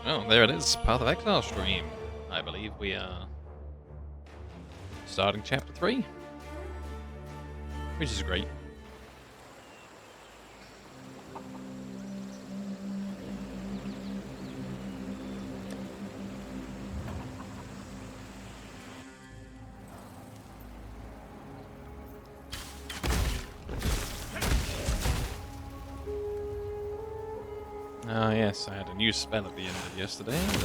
Oh, there it is. Path of Exile stream. I believe we are starting chapter 3, which is great. Ah, yes, I had a new spell at the end of yesterday that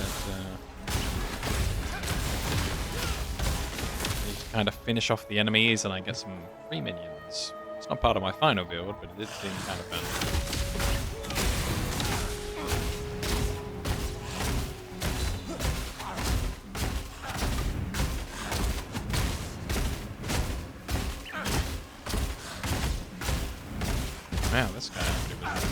needs to kind of finish off the enemies and I get some free minions. It's not part of my final build, but it did seem kind of fun. Wow, this guy actually was good.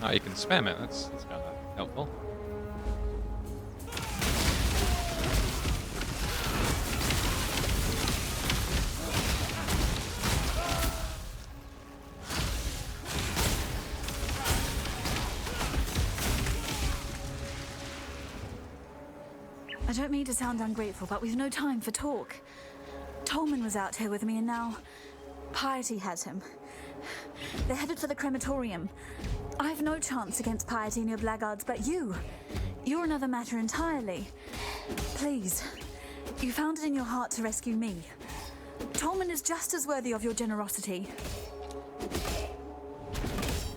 Oh, you can spam it. That's kind of helpful. I don't mean to sound ungrateful, but we've no time for talk. Tolman was out here with me and now Piety has him. They're headed for the crematorium. I've no chance against Piety and your blackguards, but you're another matter entirely. Please, you found it in your heart to rescue me. Tolman is just as worthy of your generosity.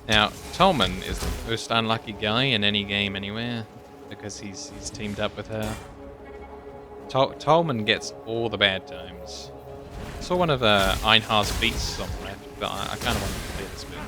Now, Tolman is the most unlucky guy in any game anywhere because he's teamed up with her. Tolman gets all the bad times. I saw one of Einhar's beats on the left, but I kind of want to play this bit.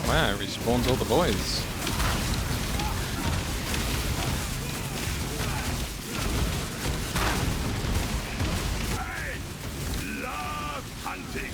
Wow, it respawns all the boys. I love hunting.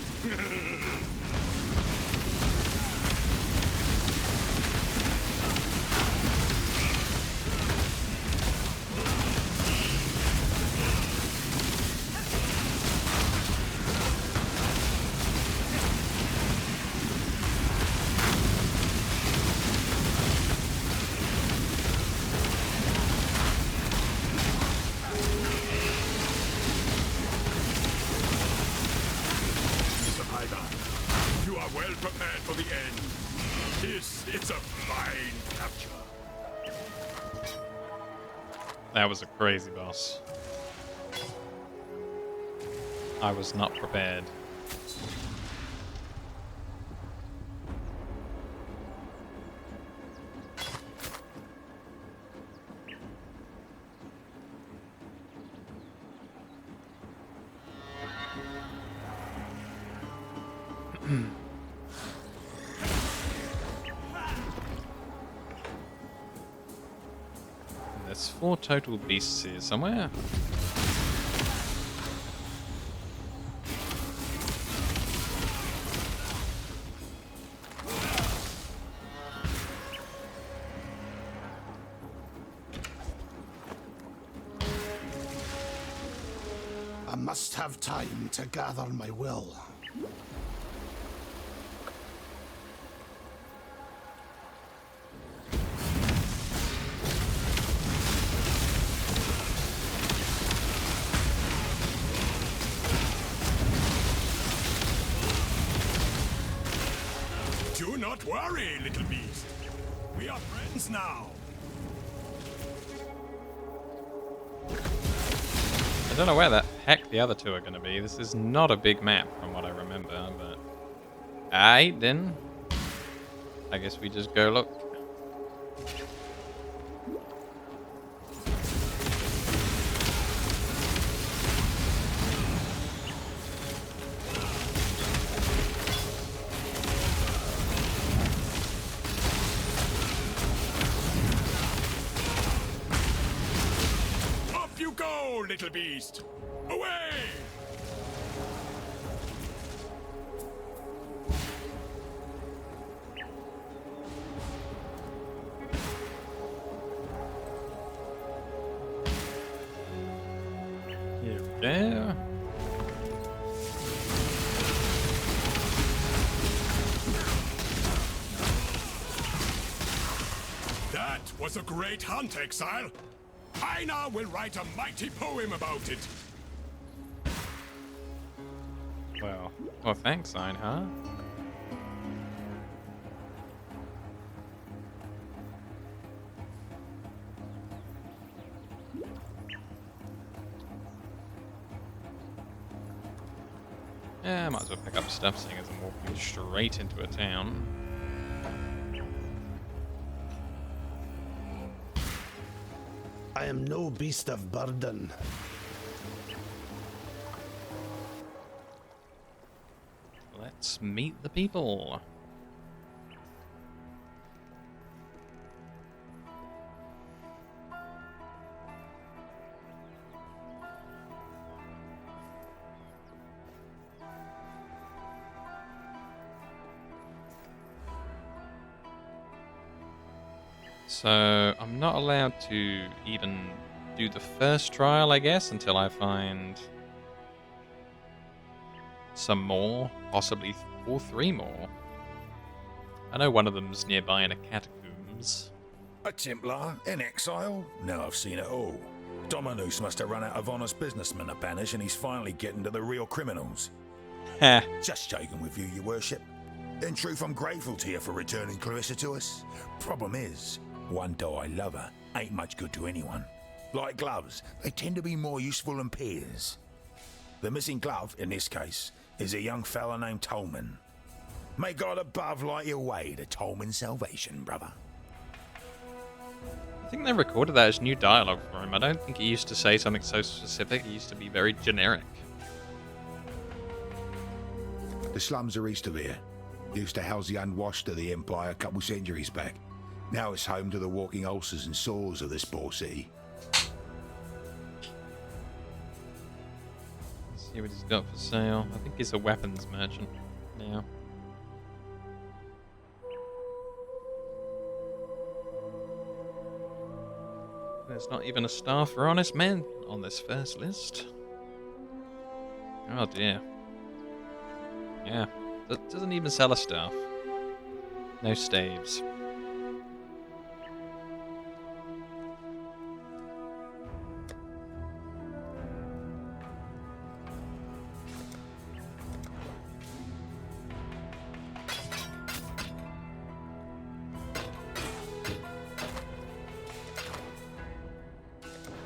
You are well prepared for the end. It's a fine capture. That was a crazy boss. I was not prepared. There's 4 total beasts here somewhere. must have time to gather my will. Do not worry, little beast. We are friends now. I don't know where the heck the other two are going to be. This is not a big map from what I remember, but... Alright, then. I guess we just go look. Off you go, little beast. Away! Here we go. That was a great hunt, Exile. I now will write a mighty poem about it. Well, thanks, Einhar. Yeah, I might as well pick up stuff, seeing as I'm walking straight into a town. I am no beast of burden. Let's meet the people. So, I'm not allowed to even do the first trial, I guess, until I find some more, possibly all three more. I know one of them's nearby in a catacombs. A Templar? In exile? Now I've seen it all. Dominus must have run out of honest businessmen to banish, and he's finally getting to the real criminals. Heh. Just joking with you, your worship. In truth, I'm grateful to you for returning Clarissa to us. Problem is, one die lover ain't much good to anyone. Like gloves, they tend to be more useful than peers. The missing glove, in this case, is a young fella named Tolman. May God above light your way to Tolman's salvation, brother. I think they recorded that as new dialogue for him. I don't think he used to say something so specific. He used to be very generic. The slums are east of here. Used to house the unwashed of the Empire a couple centuries back. Now it's home to the walking ulcers and sores of this poor city. Let's see what he's got for sale. I think he's a weapons merchant now. There's not even a staff for honest men on this first list. Oh dear. Yeah, doesn't even sell a staff. No staves.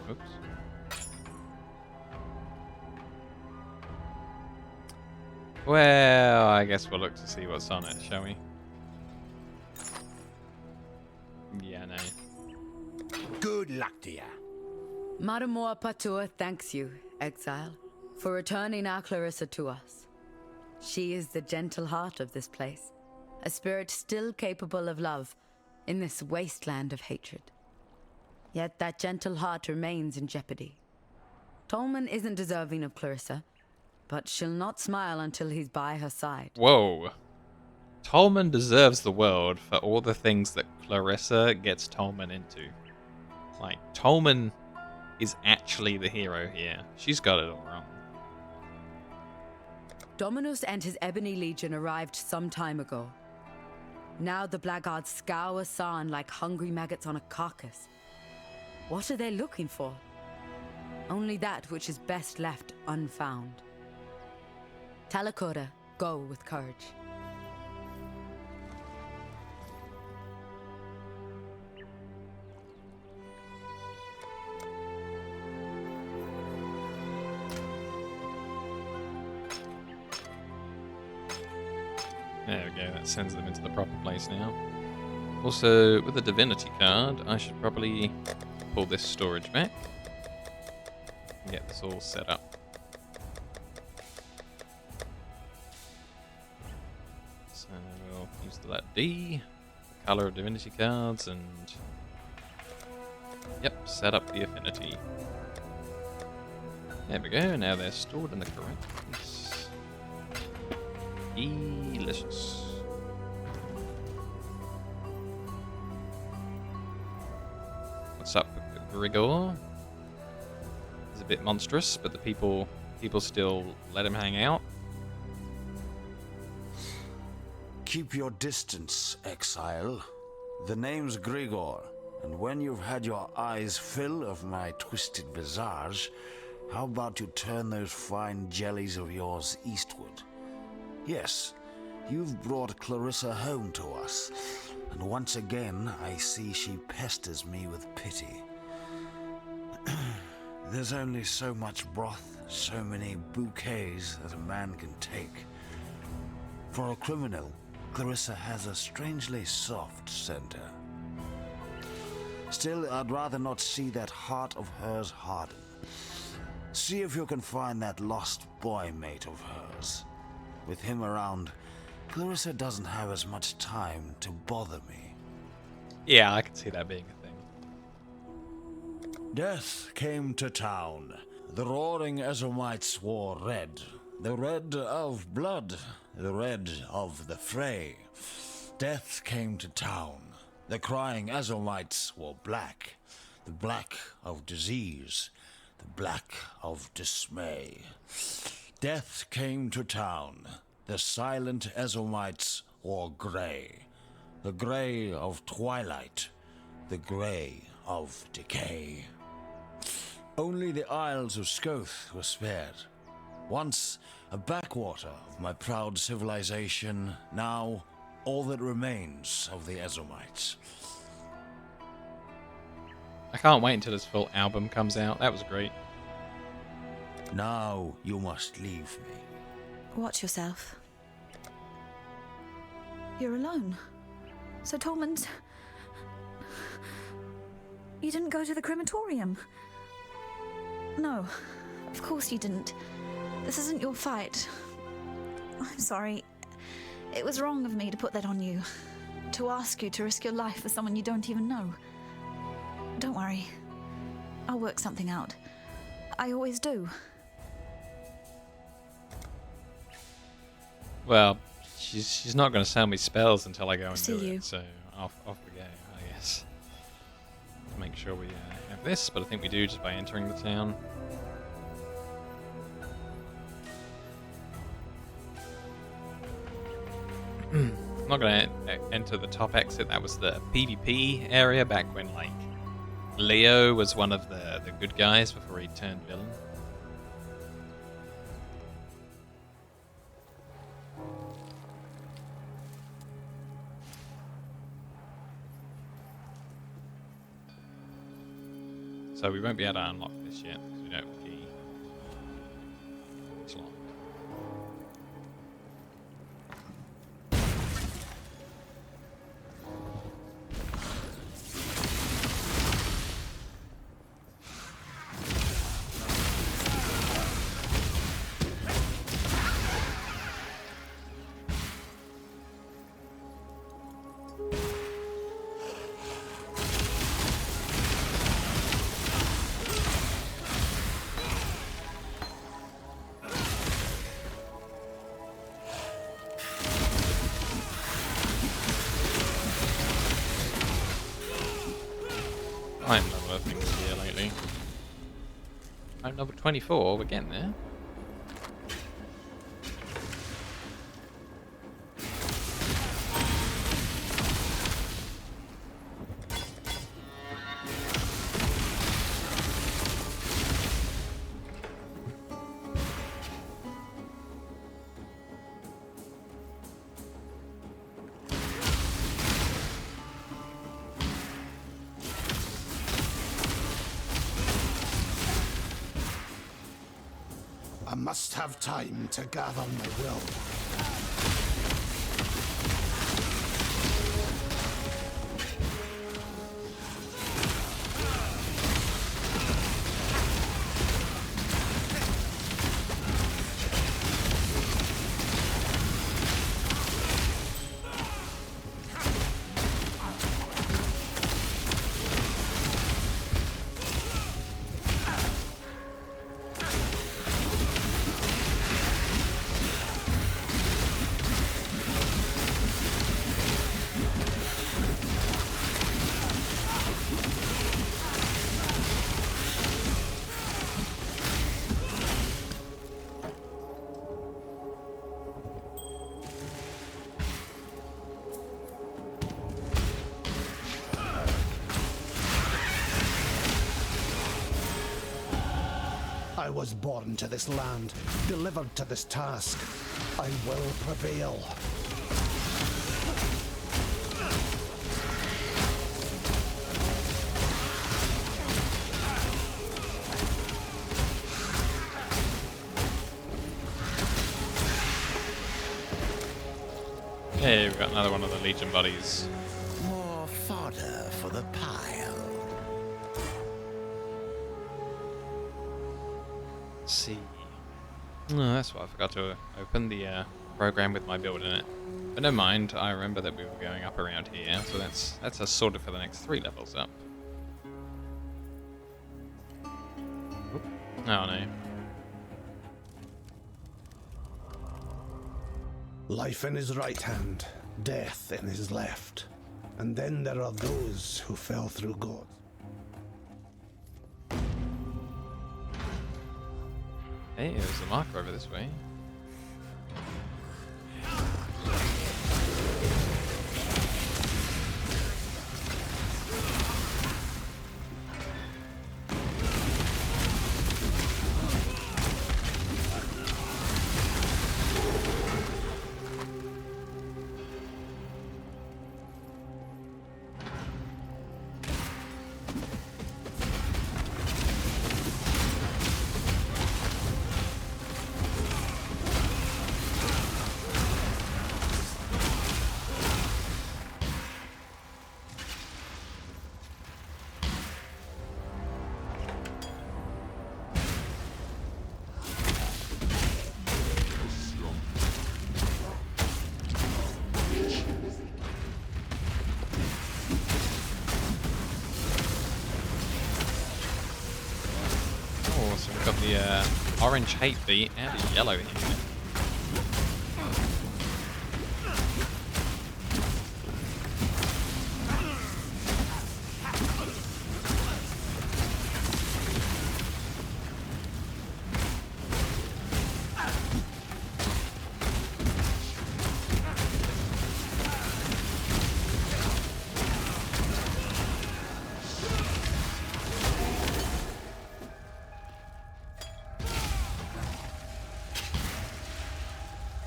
Oops. Well, I guess we'll look to see what's on it, shall we? Yeah, no. Good luck to ya. Matamor Patur thanks you, Exile, for returning our Clarissa to us. She is the gentle heart of this place, a spirit still capable of love in this wasteland of hatred. Yet that gentle heart remains in jeopardy. Tolman isn't deserving of Clarissa, but she'll not smile until he's by her side. Whoa. Tolman deserves the world for all the things that Clarissa gets Tolman into. Like, Tolman is actually the hero here. She's got it all wrong. Dominus and his Ebony Legion arrived some time ago. Now the blackguards scour Sarn like hungry maggots on a carcass. What are they looking for? Only that which is best left unfound. Talakura, go with courage. There we go, that sends them into the proper place now. Also, with the divinity card, I should probably pull this storage back and get this all set up. So we'll use the letter D, the color of divinity cards, and yep, set up the affinity. There we go, now they're stored in the correct place. Delicious. What's up, Grigor? He's a bit monstrous, but the people still let him hang out. Keep your distance, Exile. The name's Grigor, and when you've had your eyes fill of my twisted visage, how about you turn those fine jellies of yours eastward? Yes, you've brought Clarissa home to us, and once again I see she pesters me with pity. There's only so much broth, so many bouquets that a man can take. For a criminal, Clarissa has a strangely soft center. Still, I'd rather not see that heart of hers harden. See if you can find that lost boy mate of hers. With him around, Clarissa doesn't have as much time to bother me. Yeah, I can see that being a thing. Death came to town. The roaring Ezomites wore red. The red of blood. The red of the fray. Death came to town. The crying Ezomites wore black. The black of disease. The black of dismay. Death came to town. The silent Ezomites wore grey. The grey of twilight. The grey of decay. Only the Isles of Scoth were spared. Once a backwater of my proud civilization, now all that remains of the Ezomites. I can't wait until his full album comes out. That was great. Now you must leave me. Watch yourself. You're alone. So Tolman's... You didn't go to the crematorium? No, of course you didn't. This isn't your fight. I'm sorry. It was wrong of me to put that on you. To ask you to risk your life for someone you don't even know. Don't worry. I'll work something out. I always do. Well, she's not going to sell me spells until I go and See do you. it, so off we go, I guess. Let's make sure we have this, but I think we do just by entering the town. I'm not going to enter the top exit. That was the PvP area back when, like, Leo was one of the good guys before he turned villain. So we won't be able to unlock this yet because we don't have the key. It's locked. I'm level things here lately. I'm level 24, we're getting there. must have time to gather my will. I was born to this land, delivered to this task. I will prevail. Hey, we've got another one of the Legion buddies. More fodder for the pile. Let's see. Oh, that's what I forgot to open the program with my build in it. But never mind, I remember that we were going up around here, so that's us sorted for the next 3 levels up. Oop. Oh no. Life in his right hand, death in his left. And then there are those who fell through God. Hey, there's a marker over this way. So we've got the orange hate beat and the yellow here.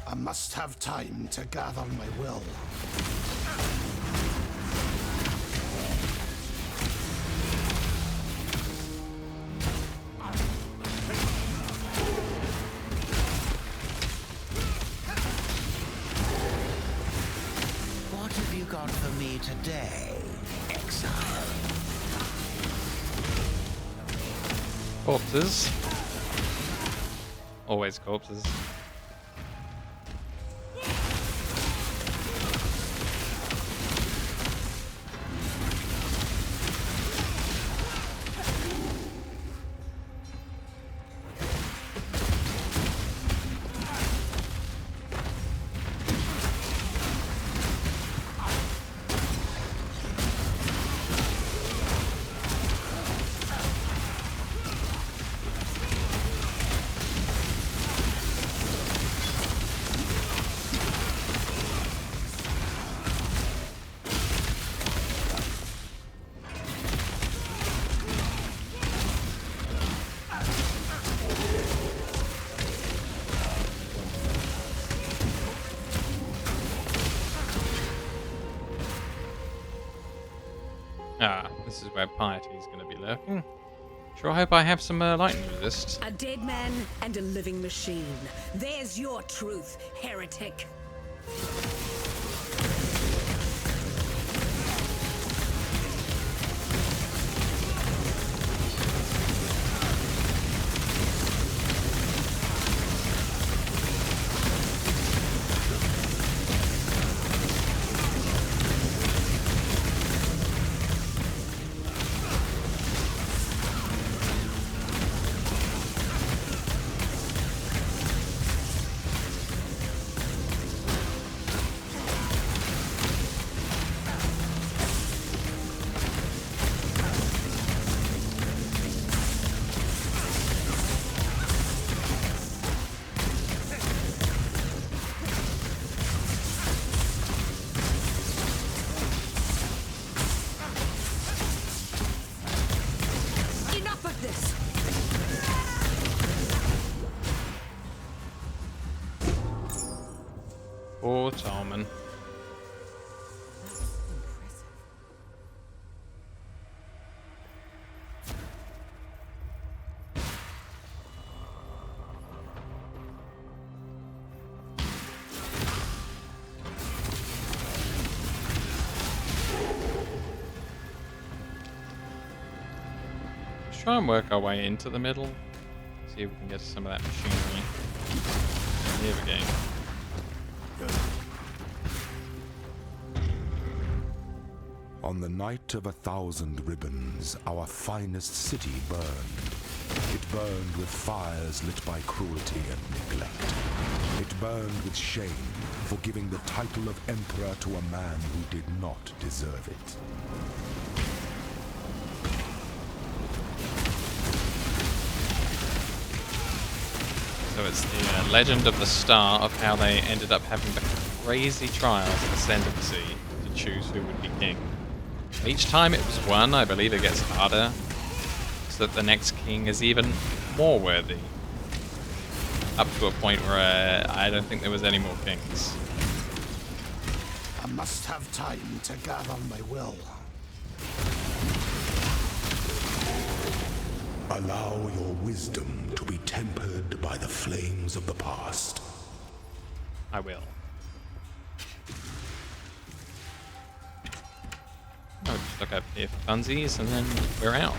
I must have time to gather my will. What have you got for me today, Exile? Corpses. Always corpses. Ah, this is where Piety is going to be lurking. Sure hope I have some lightning resist. A dead man and a living machine. There's your truth, heretic. Poor Tolman. Let's try and work our way into the middle. See if we can get to some of that machinery. Here we go. On the night of 1,000 ribbons, our finest city burned. It burned with fires lit by cruelty and neglect. It burned with shame for giving the title of emperor to a man who did not deserve it. So it's the legend of the star of how they ended up having the crazy trials of ascendancy to choose who would be king. Each time it was won, I believe it gets harder, so that the next king is even more worthy. Up to a point where I don't think there was any more kings. I must have time to gather my will. Allow your wisdom to be tempered by the flames of the past. I will. I'll just look up here for funsies and then we're out.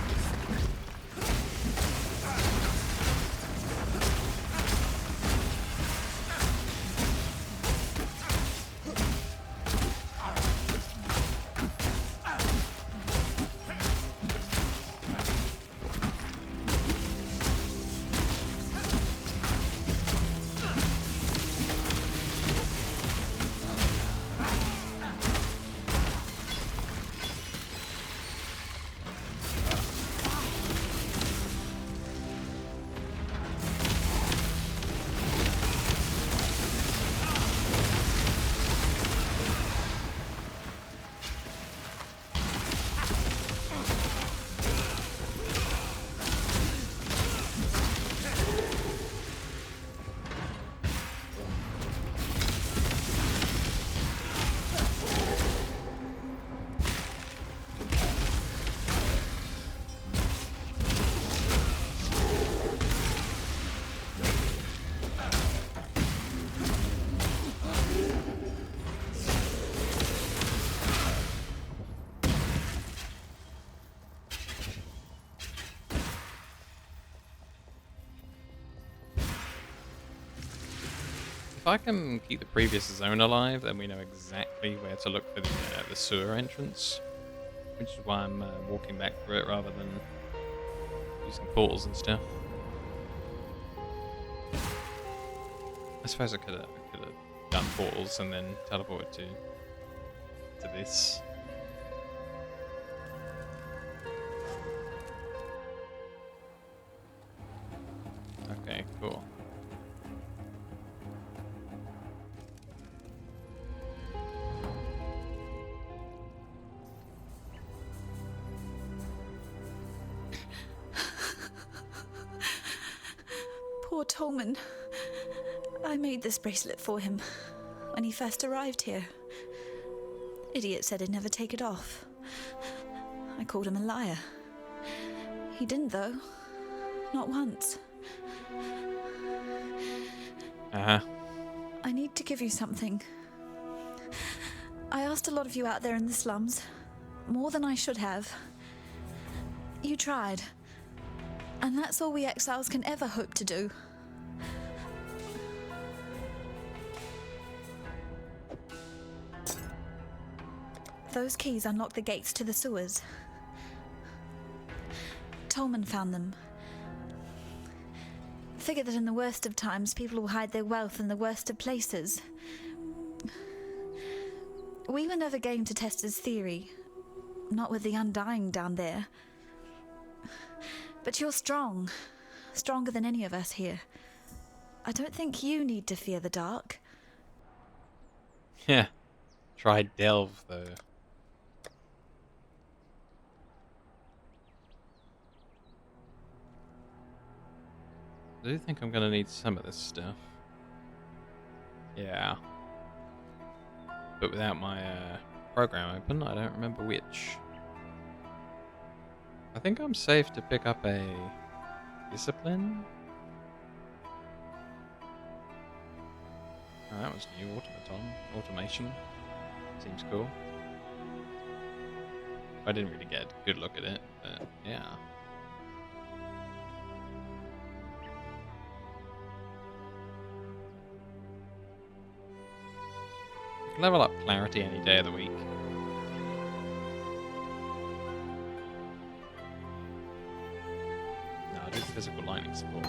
If I can keep the previous zone alive, then we know exactly where to look for the sewer entrance. Which is why I'm walking back through it rather than using portals and stuff. I suppose I could have done portals and then teleported to this. Okay, cool. Poor Tolman. I made this bracelet for him when he first arrived here. Idiot said he'd never take it off. I called him a liar. He didn't, though. Not once. Uh-huh. I need to give you something. I asked a lot of you out there in the slums. More than I should have. You tried. And that's all we exiles can ever hope to do. Those keys unlock the gates to the sewers. Tolman found them. Figure that in the worst of times, people will hide their wealth in the worst of places. We were never game to test his theory. Not with the Undying down there. But you're strong. Stronger than any of us here. I don't think you need to fear the dark. Yeah. Try delve, though. I do think I'm going to need some of this stuff. Yeah. But without my program open, I don't remember which. I think I'm safe to pick up a discipline. Oh, that was new. Automation. Seems cool. I didn't really get a good look at it, but yeah. You can level up clarity any day of the week. No, I do physical lightning support.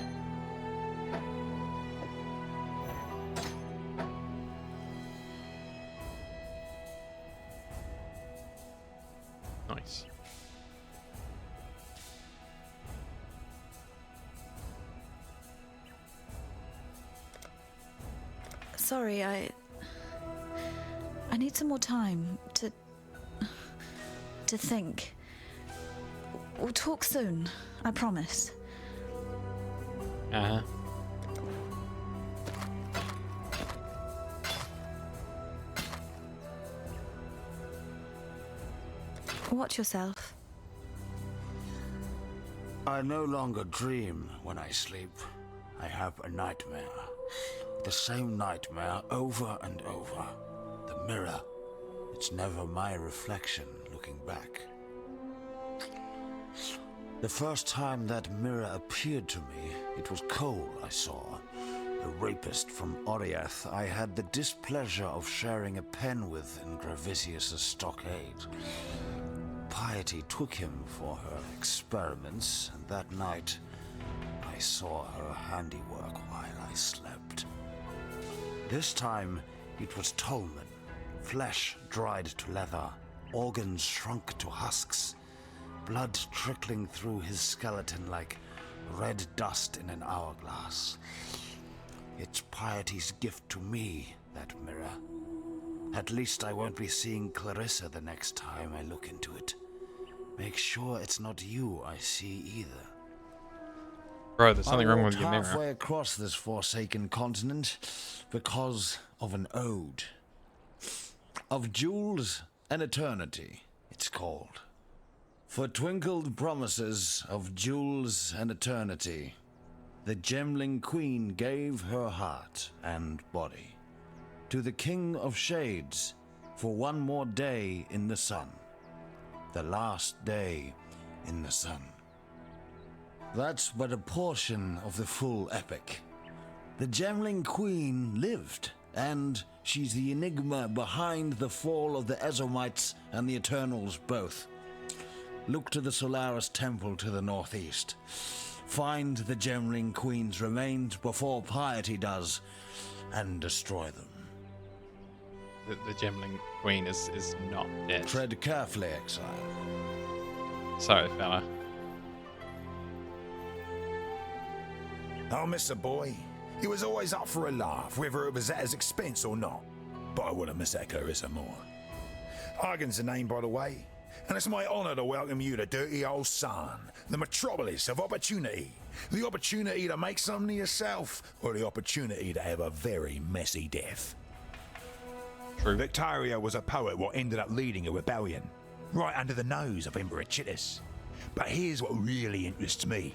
Nice. Sorry, I need some more time to think. We'll talk soon, I promise. Uh-huh. Watch yourself. I no longer dream when I sleep. I have a nightmare. The same nightmare over and over. The mirror. It's never my reflection looking back. The first time that mirror appeared to me, it was Cole I saw. A rapist from Oriath I had the displeasure of sharing a pen with in Gravisius' stockade. Piety took him for her experiments, and that night I saw her handiwork while I slept. This time it was Tolman, flesh dried to leather, organs shrunk to husks, blood trickling through his skeleton like red dust in an hourglass. It's Piety's gift to me, that mirror. At least I won't be seeing Clarissa the next time I look into it. Make sure it's not you I see either. Bro, there's something wrong with your mirror. I walked halfway across this forsaken continent because of an ode. Of jewels and eternity, it's called. For twinkled promises of jewels and eternity, the Gemling Queen gave her heart and body to the King of Shades for one more day in the sun. The last day in the sun. That's but a portion of the full epic. The Gemling Queen lived, and she's the enigma behind the fall of the Ezomites and the Eternals both. Look to the Solaris Temple to the northeast. Find the Gemling Queen's remains before Piety does, and destroy them. The Gemling Queen is not dead. Tread carefully, Exile. Sorry, fella. I'll miss a boy. He was always up for a laugh, whether it was at his expense or not. But I wouldn't miss that Clarissa more. Argan's the name, by the way. And it's my honour to welcome you to Dirty Old Sun, the metropolis of opportunity. The opportunity to make something of yourself, or the opportunity to have a very messy death. True. Victaria was a poet what ended up leading a rebellion, right under the nose of Emperor Chittis. But here's what really interests me.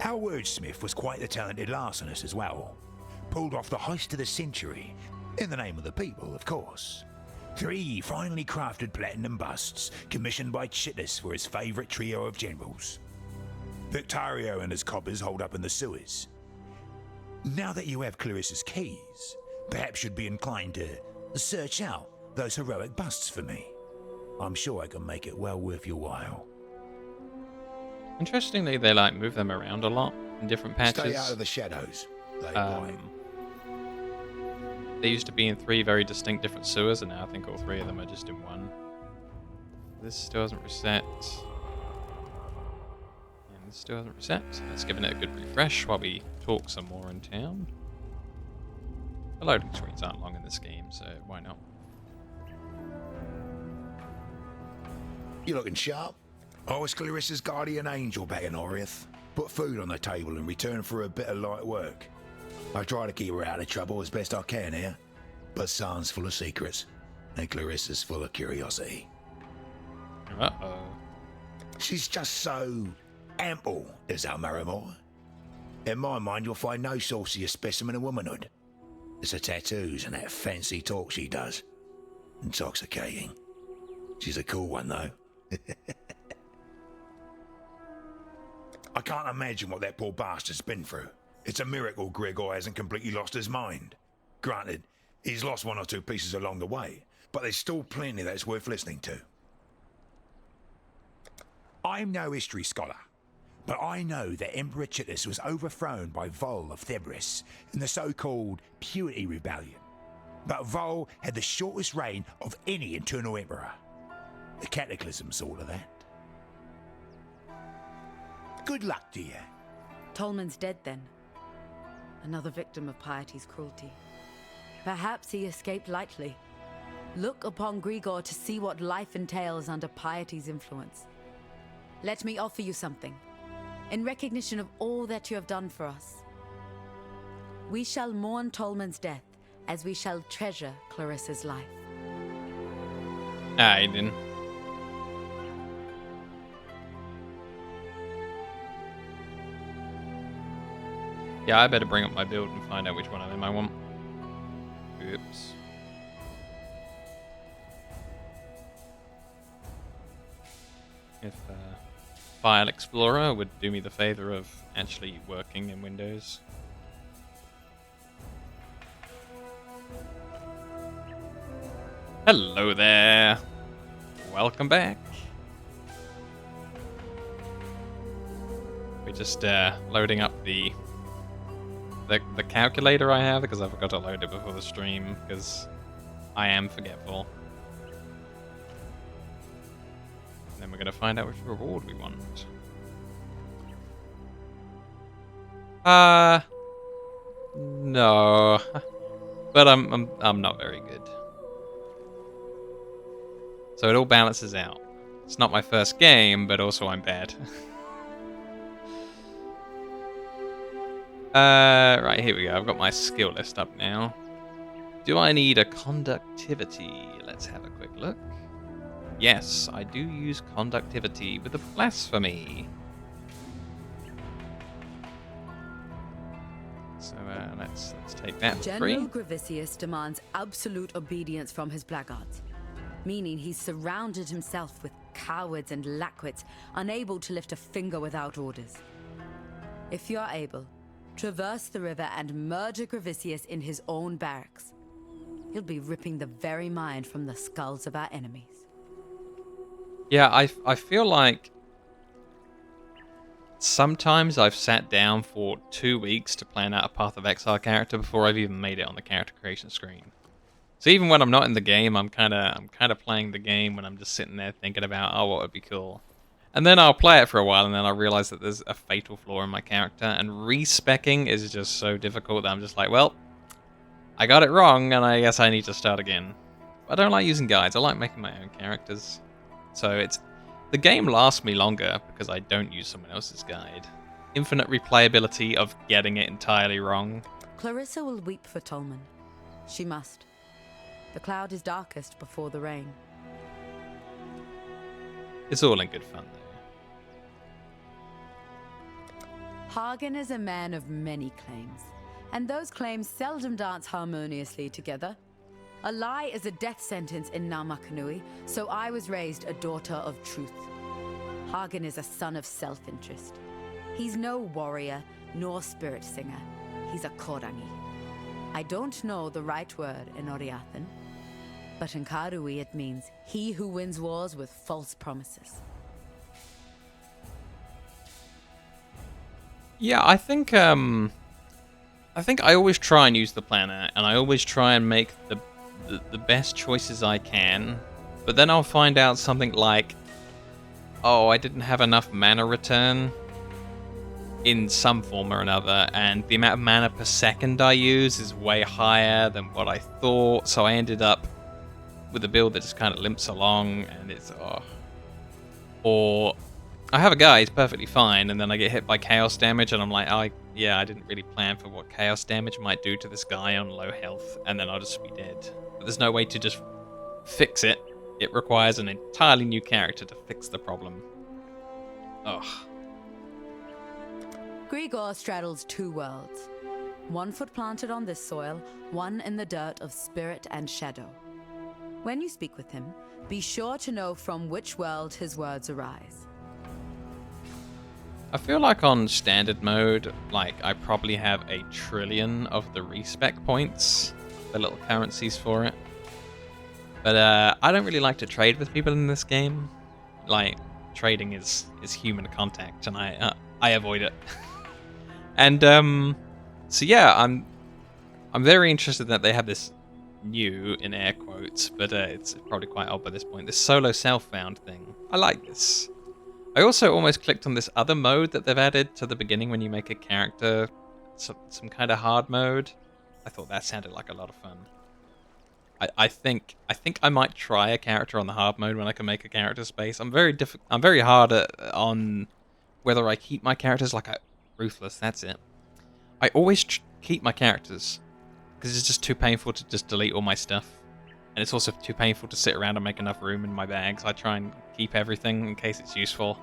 Our wordsmith was quite the talented larcenist as well. Pulled off the heist of the century, in the name of the people, of course. 3 finely crafted platinum busts, commissioned by Chittis for his favourite trio of generals. Victario and his coppers hold up in the sewers. Now that you have Clarissa's keys, perhaps you'd be inclined to search out those heroic busts for me. I'm sure I can make it well worth your while. Interestingly, they like move them around a lot in different patches. Stay out of the shadows. They bite. They used to be in 3 very distinct different sewers, and now I think all 3 of them are just in one. This still hasn't reset. And this still hasn't reset. Let's give it a good refresh while we talk some more in town. The loading screens aren't long in this game, so why not? You looking sharp? I was Clarissa's guardian angel back in Oriath. Put food on the table in return for a bit of light work. I try to keep her out of trouble as best I can here, but Sarn's full of secrets, and Clarissa's full of curiosity. Uh-oh. She's just so ample, is our Marimore. In my mind, you'll find no saucier specimen of womanhood. It's the tattoos and that fancy talk she does. Intoxicating. She's a cool one, though. I can't imagine what that poor bastard's been through. It's a miracle Gregor hasn't completely lost his mind. Granted, he's lost 1 or 2 pieces along the way, but there's still plenty that's worth listening to. I'm no history scholar, but I know that Emperor Chittis was overthrown by Vol of Thebris in the so-called Purity Rebellion. But Vol had the shortest reign of any internal emperor. The cataclysm sort of that. Good luck to you. Tolman's dead then. Another victim of Piety's cruelty. Perhaps he escaped lightly. Look upon Grigor to see what life entails under Piety's influence. Let me offer you something. In recognition of all that you have done for us. We shall mourn Tolman's death as we shall treasure Clarissa's life. Aiden. Yeah, I better bring up my build and find out which one of them I want. Oops. If File Explorer would do me the favor of actually working in Windows. Hello there. Welcome back. We're just loading up the calculator I have because I forgot to load it before the stream because I am forgetful. And then we're gonna find out which reward we want. No, but I'm not very good. So it all balances out. It's not my first game, but also I'm bad. Right, here we go. I've got my skill list up now. Do I need a conductivity? Let's have a quick look. Yes, I do use conductivity with a blasphemy. So let's take that for free. General Gravicius demands absolute obedience from his blackguards, meaning he's surrounded himself with cowards and lackwits, unable to lift a finger without orders. If you are able, traverse the river and murder Gravicius in his own barracks. He'll be ripping the very mind from the skulls of our enemies. Yeah, I feel like sometimes I've sat down for 2 weeks to plan out a Path of Exile character before I've even made it on the character creation screen. So even when I'm not in the game, I'm kind of playing the game when I'm just sitting there thinking about, oh, what would be cool. And then I'll play it for a while, and then I'll realize that there's a fatal flaw in my character, and respecking is just so difficult that I'm just like, well, I got it wrong, and I guess I need to start again. But I don't like using guides. I like making my own characters. So the game lasts me longer because I don't use someone else's guide. Infinite replayability of getting it entirely wrong. Clarissa will weep for Tolman. She must. The cloud is darkest before the rain. It's all in good fun, though. Hagen is a man of many claims, and those claims seldom dance harmoniously together. A lie is a death sentence in Namakanui, so I was raised a daughter of truth. Hagen is a son of self-interest. He's no warrior, nor spirit singer. He's a korangi. I don't know the right word in Oriathan, but in Karui it means he who wins wars with false promises. Yeah, I think I always try and use the planner, and I always try and make the best choices I can, but then I'll find out something like, oh, I didn't have enough mana return in some form or another, and the amount of mana per second I use is way higher than what I thought, so I ended up with a build that just kind of limps along, and it's, or I have a guy, he's perfectly fine, and then I get hit by chaos damage, and I'm like, I didn't really plan for what chaos damage might do to this guy on low health, and then I'll just be dead. But there's no way to just fix it. It requires an entirely new character to fix the problem. Ugh. Grigor straddles two worlds. 1 foot planted on this soil, 1 in the dirt of spirit and shadow. When you speak with him, be sure to know from which world his words arise. I feel like on standard mode, like I probably have 1 trillion of the respec points, the little currencies for it. But I don't really like to trade with people in this game. Like, trading is human contact, and I avoid it. And so yeah, I'm very interested that they have this new, in air quotes, but it's probably quite old by this point, this solo self-found thing. I like this. I also almost clicked on this other mode that they've added to the beginning when you make a character, some kind of hard mode. I thought that sounded like a lot of fun. I think I might try a character on the hard mode when I can make a character space. I'm very hard on whether I keep my characters like ruthless. That's it. I always keep my characters because it's just too painful to just delete all my stuff. And it's also too painful to sit around and make enough room in my bags. I try and keep everything in case it's useful.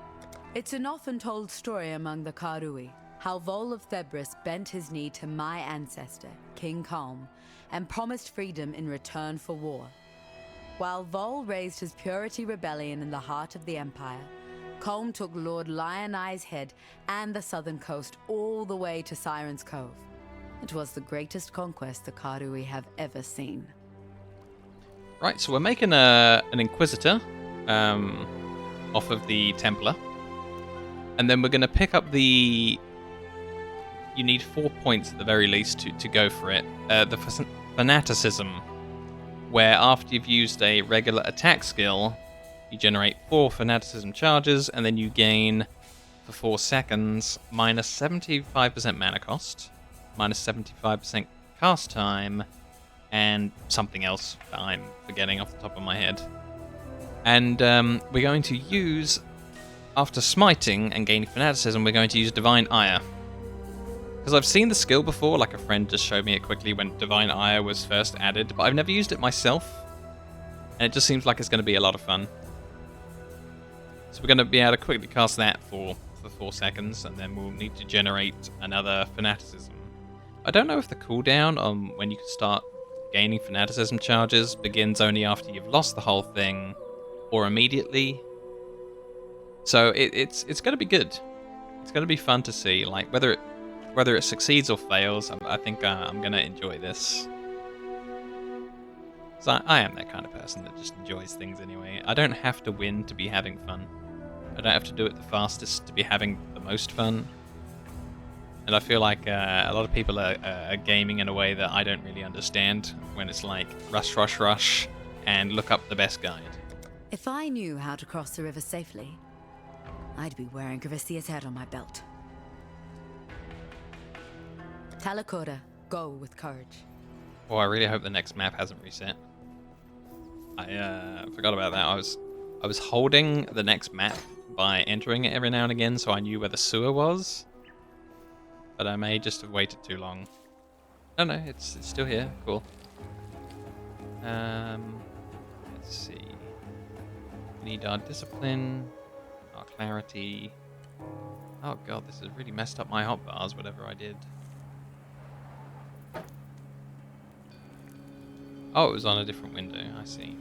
It's an often told story among the Karui, how Vol of Thebris bent his knee to my ancestor, King Kalm, and promised freedom in return for war. While Vol raised his purity rebellion in the heart of the Empire, Kalm took Lord Lion Eye's head and the southern coast all the way to Siren's Cove. It was the greatest conquest the Karui have ever seen. Right, so we're making an Inquisitor off of the Templar. And then we're going to pick up the... You need 4 points at the very least to go for it. The Fanaticism, where after you've used a regular attack skill, you generate 4 Fanaticism charges, and then you gain, for 4 seconds, minus 75% mana cost, minus 75% cast time, and something else that I'm forgetting off the top of my head. And we're going to use, after smiting and gaining Fanaticism, we're going to use Divine Ire. Because I've seen the skill before, like a friend just showed me it quickly when Divine Ire was first added, but I've never used it myself, and it just seems like it's going to be a lot of fun. So we're going to be able to quickly cast that for 4 seconds, and then we'll need to generate another Fanaticism. I don't know if the cooldown on when you can start gaining Fanaticism charges begins only after you've lost the whole thing, or immediately. So it's going to be good. It's going to be fun to see, like whether it succeeds or fails. I think I'm going to enjoy this. So I am that kind of person that just enjoys things anyway. I don't have to win to be having fun. I don't have to do it the fastest to be having the most fun. And I feel like a lot of people are gaming in a way that I don't really understand, when it's like rush, rush, rush, and look up the best guide. If I knew how to cross the river safely, I'd be wearing Gravicia's head on my belt. Talakota, go with courage. Oh, I really hope the next map hasn't reset. I forgot about that. I was holding the next map by entering it every now and again, so I knew where the sewer was. But I may just have waited too long. Oh no, it's still here. Cool. Let's see. We need our discipline, our clarity, Oh god, this has really messed up my hotbars, whatever I did. Oh, it was on a different window, I see.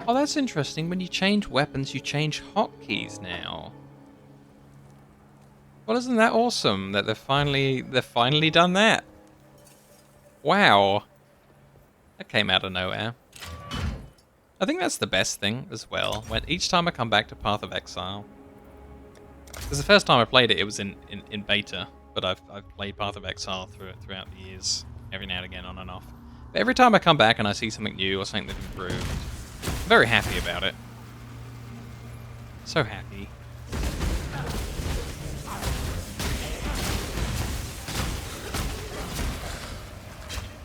Oh, that's interesting. When you change weapons, you change hotkeys now. Well, isn't that awesome that they've finally done that? Wow. That came out of nowhere. I think that's the best thing as well. When each time I come back to Path of Exile, because the first time I played it, it was in beta, but I've played Path of Exile throughout the years, every now and again, on and off. But every time I come back and I see something new or something that's improved, I'm very happy about it. So happy.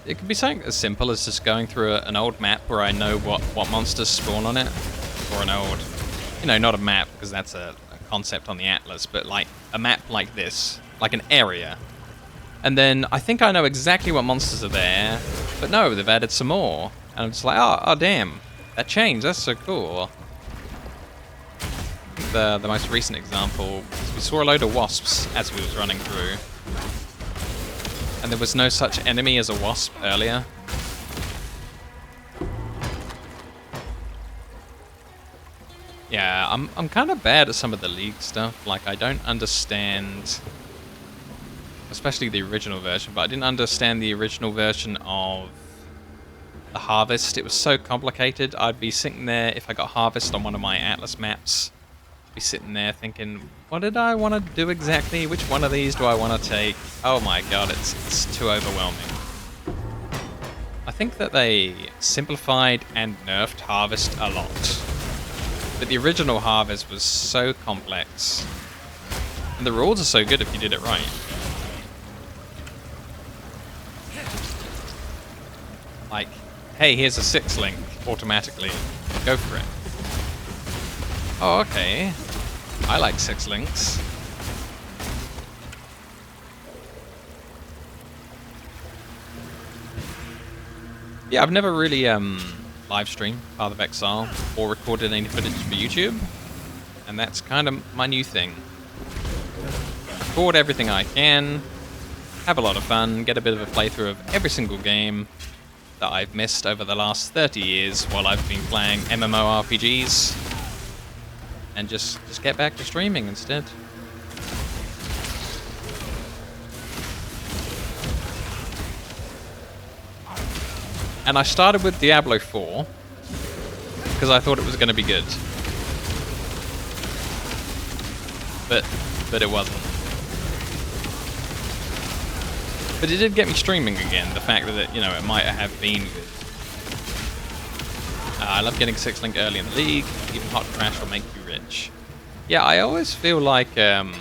It could be something as simple as just going through an old map where I know what monsters spawn on it, or an old, you know, not a map because that's a concept on the Atlas, but like a map like this, like an area. And then I think I know exactly what monsters are there, but no, they've added some more. And I'm just like, oh damn, that changed, that's so cool. The most recent example, we saw a load of wasps as we was running through. And there was no such enemy as a wasp earlier. Yeah, I'm kind of bad at some of the League stuff. Like, I don't understand, especially the original version, but I didn't understand the original version of the Harvest. It was so complicated. I'd be sitting there, if I got Harvest on one of my Atlas maps, I'd be sitting there thinking, what did I want to do exactly? Which one of these do I want to take? Oh my god, it's too overwhelming. I think that they simplified and nerfed Harvest a lot. But the original Harvest was so complex. And the rules are so good if you did it right. Like, hey, here's a 6-link automatically. Go for it. Oh, okay. I like 6 links. Yeah, I've never really live streamed Path of Exile or recorded any footage for YouTube, and that's kind of my new thing. Record everything I can, have a lot of fun, get a bit of a playthrough of every single game that I've missed over the last 30 years while I've been playing MMORPGs, and just get back to streaming instead. And I started with Diablo 4 because I thought it was going to be good, but it wasn't. But it did get me streaming again. The fact that you know it might have been good. I love getting 6-link early in the league. Even hot trash will make you rich. Yeah, I always feel like a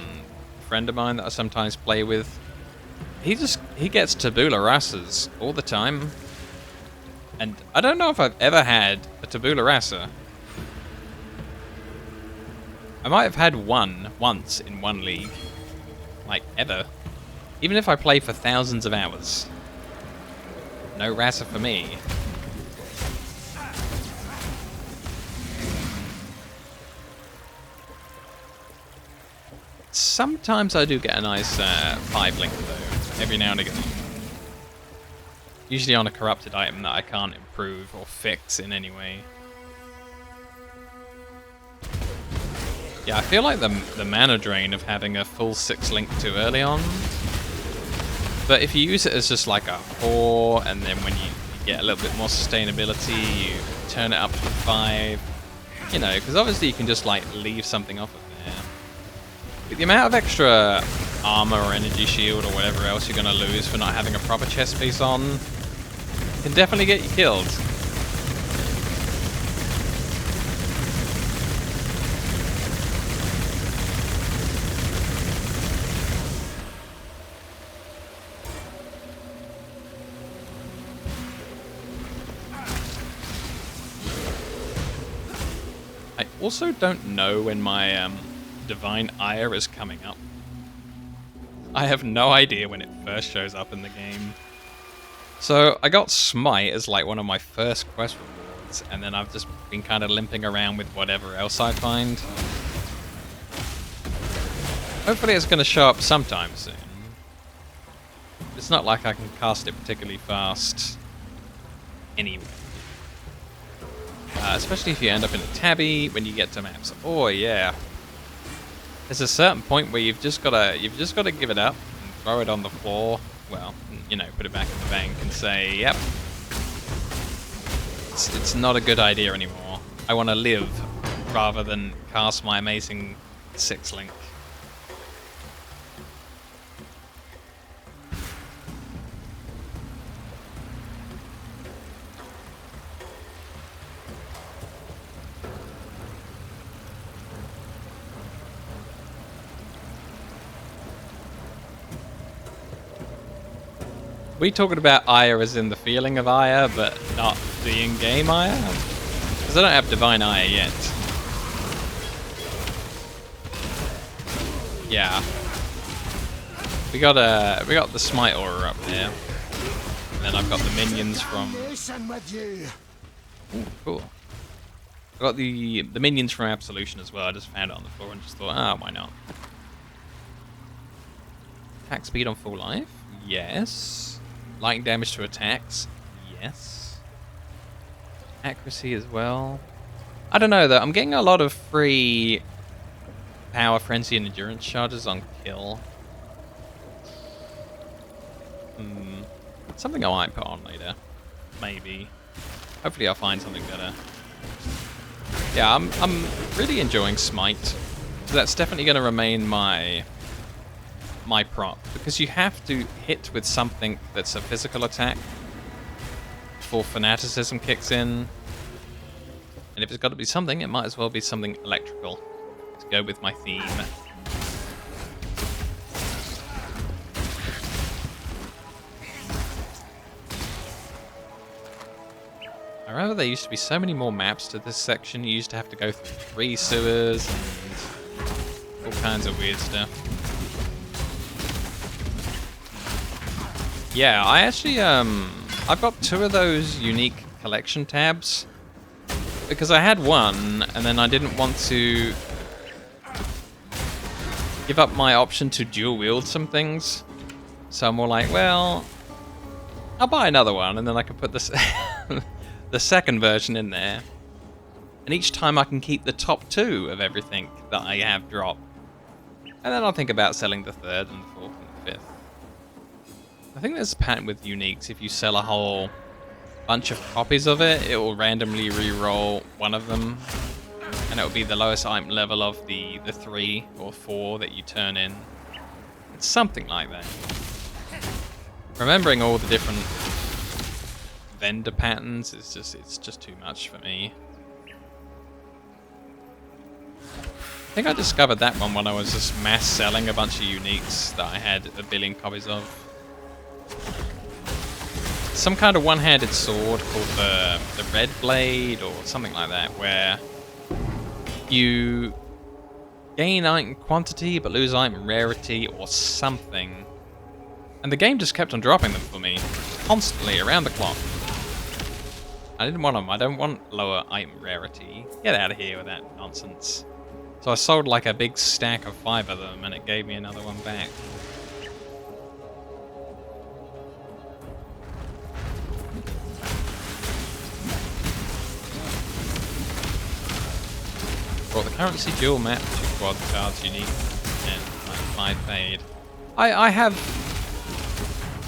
friend of mine that I sometimes play with. He gets tabula rasas all the time. And I don't know if I've ever had a tabula rasa. I might have had one once in one league. Like, ever. Even if I play for thousands of hours. No rasa for me. Sometimes I do get a nice 5-link though, every now and again. Usually on a corrupted item that I can't improve or fix in any way. Yeah, I feel like the mana drain of having a full 6-link too early on. But if you use it as just like a 4, and then when you get a little bit more sustainability, you turn it up to 5. You know, because obviously you can just like leave something off of there. But the amount of extra armor or energy shield or whatever else you're going to lose for not having a proper chest piece on can definitely get you killed. I also don't know when my Divine Ire is coming up. I have no idea when it first shows up in the game. So I got Smite as like one of my first quest rewards, and then I've just been kind of limping around with whatever else I find. Hopefully it's going to show up sometime soon. It's not like I can cast it particularly fast anyway. Especially if you end up in a tabby when you get to maps. Oh yeah. There's a certain point where you've just gotta give it up and throw it on the floor. Well, you know, put it back in the bank and say, yep. It's not a good idea anymore. I want to live rather than cast my amazing 6-link. We talking about Aya as in the feeling of Aya, but not the in-game Aya? Because I don't have Divine Aya yet. Yeah. We got the Smite Aura up there. And then I've got the minions from... Ooh, cool. I got the minions from Absolution as well. I just found it on the floor and just thought, ah, why not? Attack speed on full life? Yes. Lightning damage to attacks? Yes. Accuracy as well. I don't know though, I'm getting a lot of free power, frenzy, and endurance charges on kill. Something I might put on later. Maybe. Hopefully I'll find something better. Yeah, I'm really enjoying Smite. So that's definitely going to remain my prop, because you have to hit with something that's a physical attack before fanaticism kicks in. And if it's got to be something, it might as well be something electrical to go with my theme. I remember there used to be so many more maps to this section. You used to have to go through 3 sewers and all kinds of weird stuff. Yeah, I actually, I've got 2 of those unique collection tabs, because I had one, and then I didn't want to give up my option to dual wield some things. So I'm more like, well, I'll buy another one, and then I can put this the second version in there. And each time I can keep the top 2 of everything that I have dropped. And then I'll think about selling the 3rd and the 4th and the 5th. I think there's a pattern with uniques. If you sell a whole bunch of copies of it, it will randomly re-roll one of them, and it will be the lowest item level of the 3 or 4 that you turn in. It's something like that. Remembering all the different vendor patterns is it's just too much for me. I think I discovered that one when I was just mass selling a bunch of uniques that I had a billion copies of. Some kind of one-handed sword called the Red Blade or something like that, where you gain item quantity but lose item rarity or something. And the game just kept on dropping them for me, constantly, around the clock. I didn't want them. I don't want lower item rarity. Get out of here with that nonsense. So I sold like a big stack of 5 of them and it gave me another one back. Brought the currency dual map, 2 quad cards unique, and like 5 paid. I have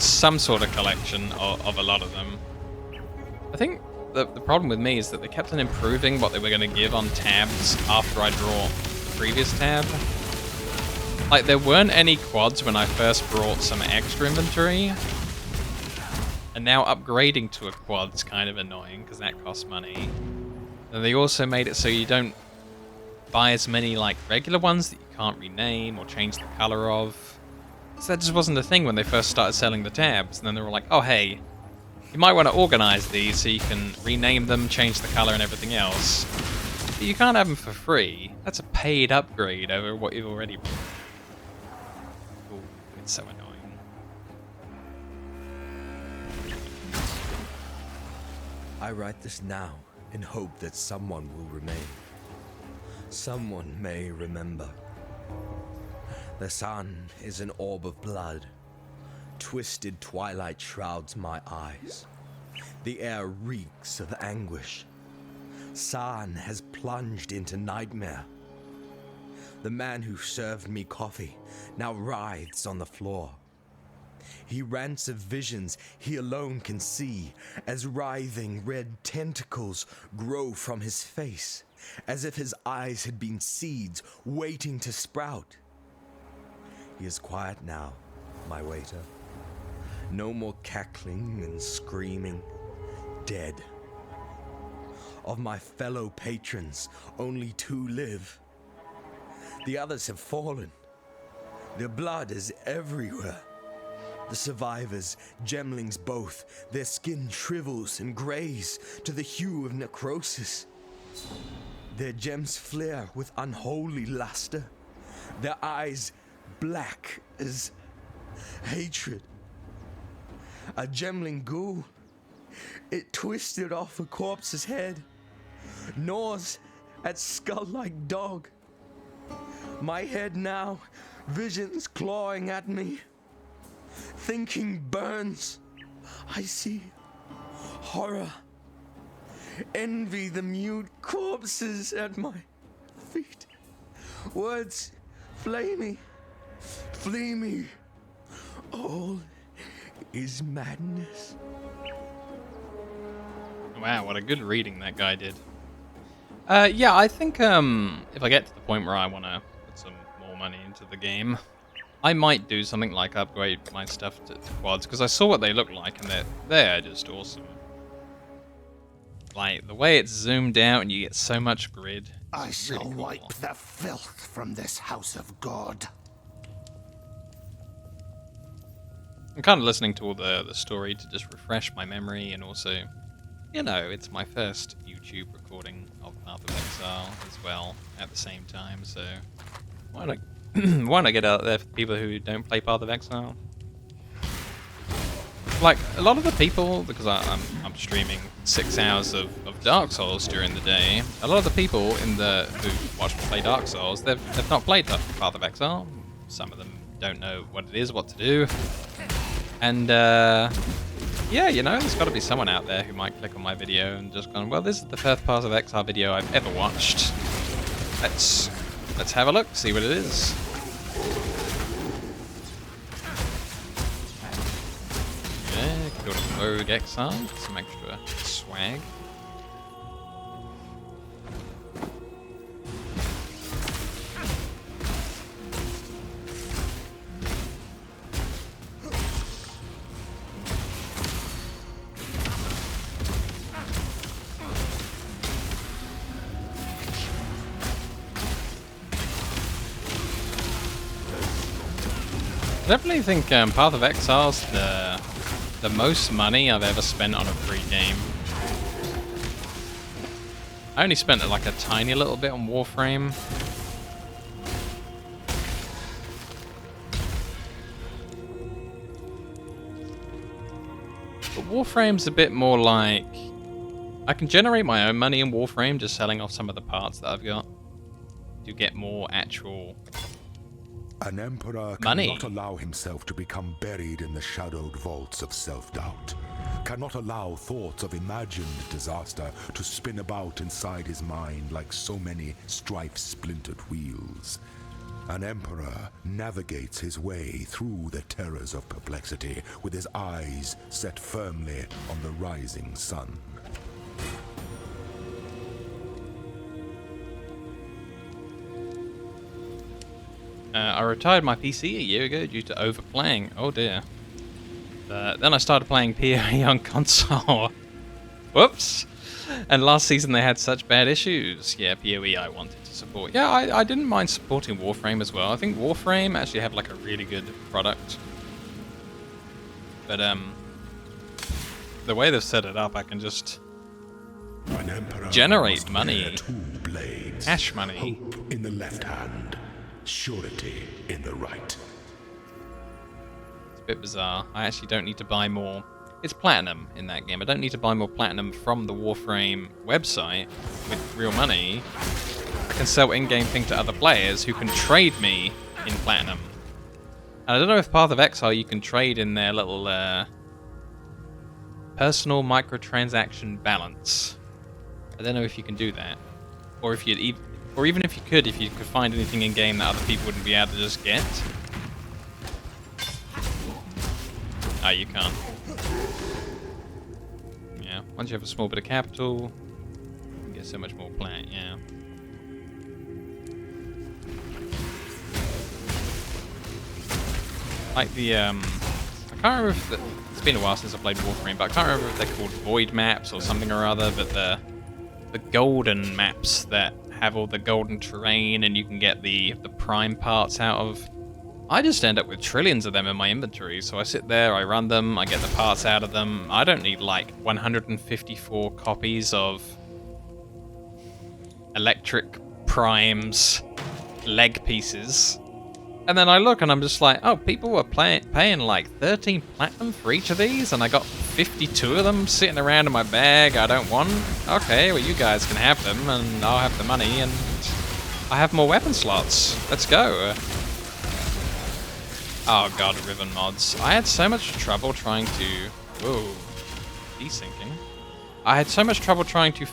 some sort of collection of a lot of them. I think the problem with me is that they kept on improving what they were going to give on tabs after I draw the previous tab. Like, there weren't any quads when I first brought some extra inventory, and now upgrading to a quad's kind of annoying because that costs money. And they also made it so you don't buy as many like regular ones that you can't rename or change the color of. So that just wasn't a thing when they first started selling the tabs, and then they were like, oh hey, you might want to organize these so you can rename them, change the color and everything else. But you can't have them for free. That's a paid upgrade over what you've already bought. Ooh, it's so annoying. I write this now in hope that someone will remain. Someone may remember. The sun is an orb of blood. Twisted twilight shrouds my eyes. The air reeks of anguish. San has plunged into nightmare. The man who served me coffee now writhes on the floor. He rants of visions he alone can see as writhing red tentacles grow from his face, as if his eyes had been seeds waiting to sprout. He is quiet now, my waiter. No more cackling and screaming. Dead. Of my fellow patrons, only 2 live. The others have fallen. Their blood is everywhere. The survivors, gemlings both, their skin shrivels and grays to the hue of necrosis. Their gems flare with unholy luster, their eyes black as hatred. A gemling ghoul, it twisted off a corpse's head, gnaws at skull-like dog. My head now, visions clawing at me. Thinking burns. I see horror. Envy the mute corpses at my feet. Words flay me, flee me. All is madness. Wow, what a good reading that guy did. Yeah, I think if I get to the point where I want to put some more money into the game, I might do something like upgrade my stuff to quads, because I saw what they look like, and they're just awesome. Like, the way it's zoomed out and you get so much grid. I shall really cool. wipe the filth from this house of God. I'm kind of listening to all the story to just refresh my memory, and also, you know, it's my first YouTube recording of Path of Exile as well at the same time, so why not why not get out there for people who don't play Path of Exile? Like, a lot of the people, because I'm streaming 6 hours of Dark Souls during the day, a lot of the people who watch me play Dark Souls, they've not played Path of Exile. Some of them don't know what it is, what to do. And, yeah, you know, there's got to be someone out there who might click on my video and just gone, well, this is the first Path of Exile video I've ever watched. Let's have a look, see what it is. Yeah, go to Rogue Exile, get some extra swag. I definitely think Path of Exile's the most money I've ever spent on a free game. I only spent like a tiny little bit on Warframe. But Warframe's a bit more like, I can generate my own money in Warframe just selling off some of the parts that I've got to get more actual An emperor money. Cannot allow himself to become buried in the shadowed vaults of self-doubt. Cannot allow thoughts of imagined disaster to spin about inside his mind like so many strife-splintered wheels. An emperor navigates his way through the terrors of perplexity with his eyes set firmly on the rising sun. I retired my PC a year ago due to overplaying. Oh dear. Then I started playing PoE on console. Whoops. And last season they had such bad issues. Yeah, PoE I wanted to support. Yeah, I didn't mind supporting Warframe as well. I think Warframe actually have like a really good product. But the way they've set it up, I can just generate money. Cash money. Hope in the left hand. Surety in the right. It's a bit bizarre. I actually don't need to buy more. It's platinum in that game. I don't need to buy more platinum from the Warframe website with real money. I can sell in-game thing to other players who can trade me in platinum. And I don't know if Path of Exile you can trade in their little personal microtransaction balance. I don't know if you can do that, or if you'd or even if you could find anything in game that other people wouldn't be able to just get. Ah, you can't. Yeah, once you have a small bit of capital, you can get so much more plant. Yeah. Like the I can't remember if it's been a while since I played Warframe, but I can't remember if they're called void maps or something or other. But the golden maps that have all the golden terrain and you can get the prime parts out of. I just end up with trillions of them in my inventory, so I sit there, I run them, I get the parts out of them. I don't need like 154 copies of electric primes leg pieces. And then I look and I'm just like, oh, people were paying like 13 platinum for each of these, and I got 52 of them sitting around in my bag I don't want. Okay, well you guys can have them, and I'll have the money, and I have more weapon slots. Let's go. Oh god, Riven mods. I had so much trouble trying to... Whoa. Desyncing. I had so much trouble trying to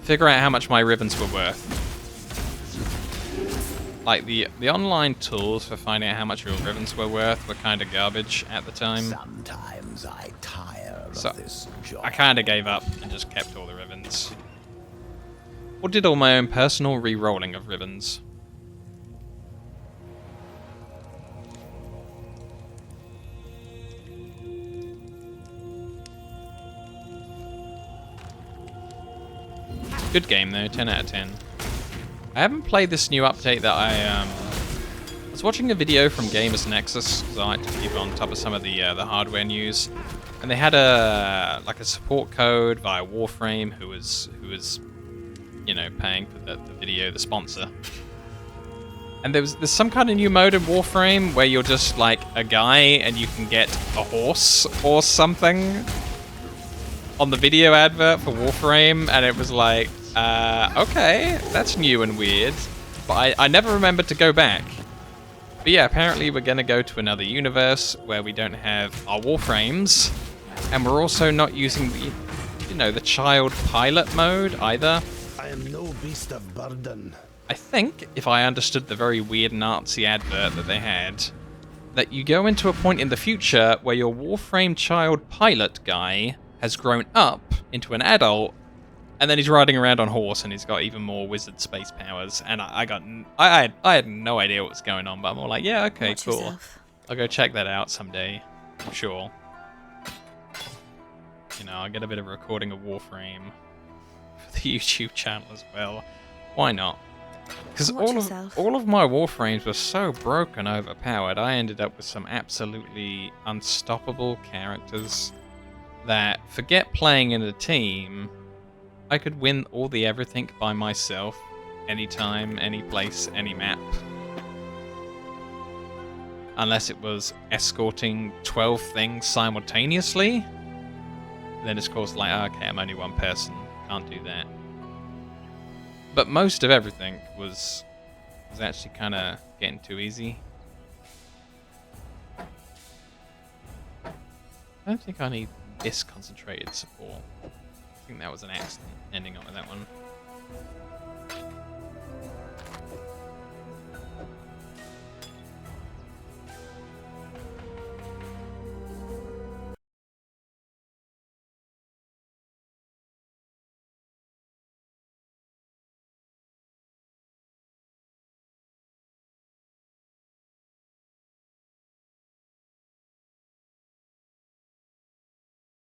figure out how much my Rivens were worth. Like, the online tools for finding out how much your Rivens were worth were kind of garbage at the time. Sometimes I tire So, of this job. I kind of gave up and just kept all the Rivens. Or did all my own personal re-rolling of Rivens. Good game though, 10 out of 10. I haven't played this new update that I was watching a video from Gamers Nexus, because I like to keep on top of some of the hardware news, and they had a support code via Warframe, who was you know, paying for the video, the sponsor. And there's some kind of new mode in Warframe where you're just like a guy and you can get a horse or something on the video advert for Warframe, and it was like, okay, that's new and weird. But I never remembered to go back. But yeah, apparently we're gonna go to another universe where we don't have our Warframes, and we're also not using the, you know, the child pilot mode either. I am no beast of burden. I think, if I understood the very weird Nazi advert that they had, that you go into a point in the future where your Warframe child pilot guy has grown up into an adult, and then he's riding around on horse, and he's got even more wizard space powers. And I had no idea what was going on, but I'm all like, yeah, okay, Watch cool. yourself. I'll go check that out someday, I'm sure. You know, I'll get a bit of a recording of Warframe for the YouTube channel as well. Why not? Because all of my Warframes were so broken overpowered, I ended up with some absolutely unstoppable characters that, forget playing in a team, I could win all the everything by myself, anytime, any place, any map. Unless it was escorting 12 things simultaneously, then it's of course like, okay, I'm only one person, can't do that. But most of everything was actually kind of getting too easy. I don't think I need this concentrated support. I think that was an accident ending up with that one.